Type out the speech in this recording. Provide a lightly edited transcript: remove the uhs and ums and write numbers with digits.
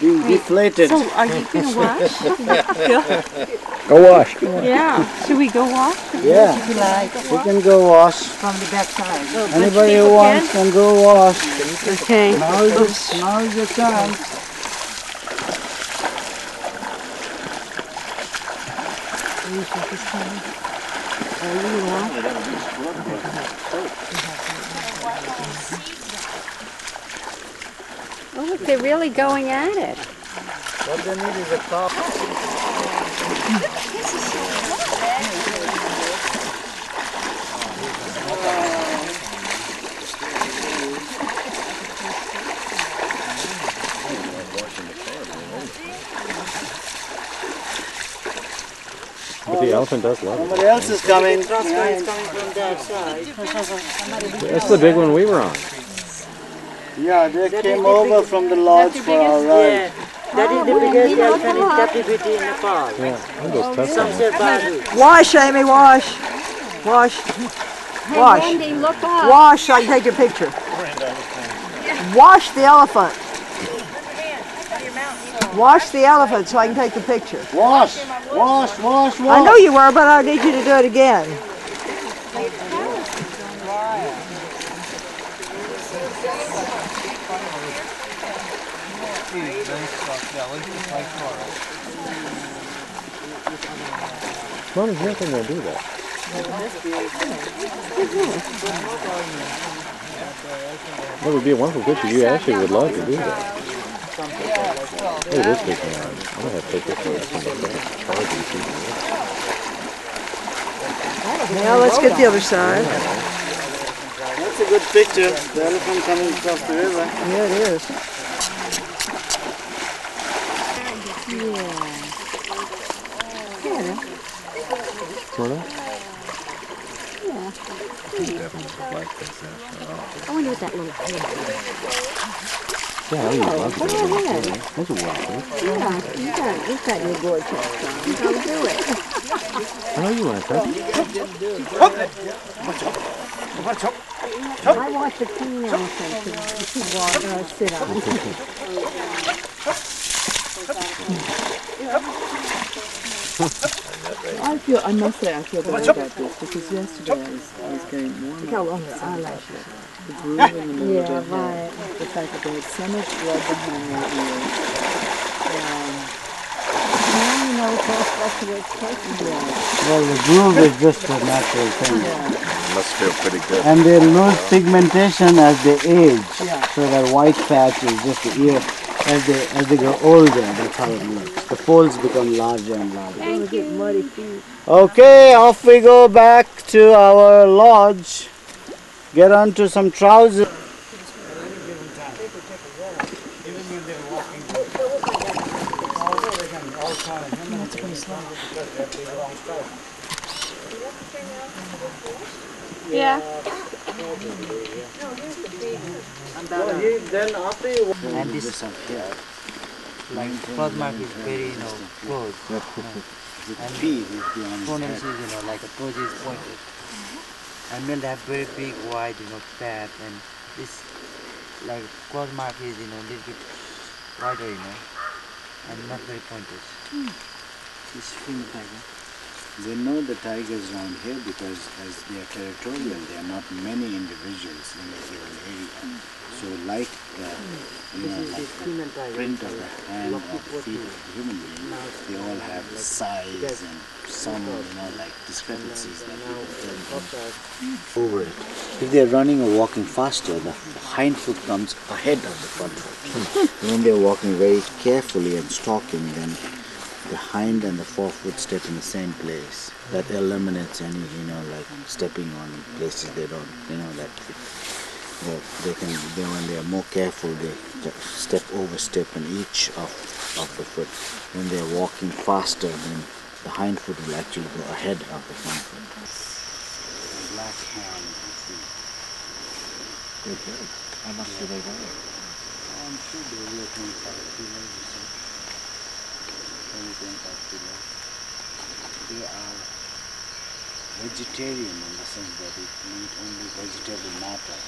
Being deflated. So are you going to wash? Go wash. Yeah. Should we go wash? Yeah, If you like, you can go wash. from the back side. Anybody who wants can go wash. Okay. Now is the chance. Oh, look, they're really going at it. What they need is a top. But the elephant does love it. Somebody else is coming. Transfer is coming from that side. That's the big one we were on. Yeah, they came over from the lodge for our ride. That is the biggest elephant in captivity in Nepal. Yeah, I'm just testing. Samsher Baru. Wash, Amy, wash. Wash. Hey, Wash. Wendy, look up. Wash so I can take your picture. Wash the elephant. Wash the elephant so I can take the picture. Wash, wash, wash, wash. I know you were, but I need you to do it again. Mom, there's nothing to do that. That would be a wonderful picture. You actually would love to do that. Look at this big one. I'm going to have to take this one. Now let's get the other side. That's a good picture. The elephant coming across the river. Yeah, it is. Sort of? I wonder what that little head is. Yeah, I would love to do Go that. ahead. Those are waffles. Yeah, you've got your vortex on. Go do it. I know you want to touch it. I want the teen elephant to walk or sit on. I must say I feel bad about this because yesterday I was getting warm. Look how long her eyelashes. The groove in the middle Yeah, of their right. head. The fact that they had so much blood behind their ears. Now you know it's all supposed to work perfectly. Well, the groove is just a natural thing. Must feel pretty good. And they lose pigmentation as they age. Yeah. So that white patch is just the ear. As they grow older, that's how it looks. The folds become larger and larger. Thank you. Okay, off we go back to our lodge. Get onto some trousers. Yeah. Then after you And this like birth mark is very, close. And phonetics is, like a toes is pointed. And male have very big, wide, fat, and this like claw mark is, a little bit wider, and not very pointed. This fin tiger. They know the tigers around here because as they are territorial, there are not many individuals in a given area. So like, like the print of the hand or the feet of the human being, they all have size and some, like discrepancies that people tell over it. If they're running or walking faster, the hind foot comes ahead of the front foot. When they're walking very carefully and stalking, then the hind and the forefoot step in the same place. That eliminates any, like stepping on places they don't, that they can, when they are more careful, they overstep on each of the foot. When they are walking faster, then the hind foot will actually go ahead of the front foot. Black hands, you see. They're good. How much do they weigh? I'm sure they weigh 25 kilos or so. 20-25 kilos. They are vegetarian in the sense that they eat only vegetable matter.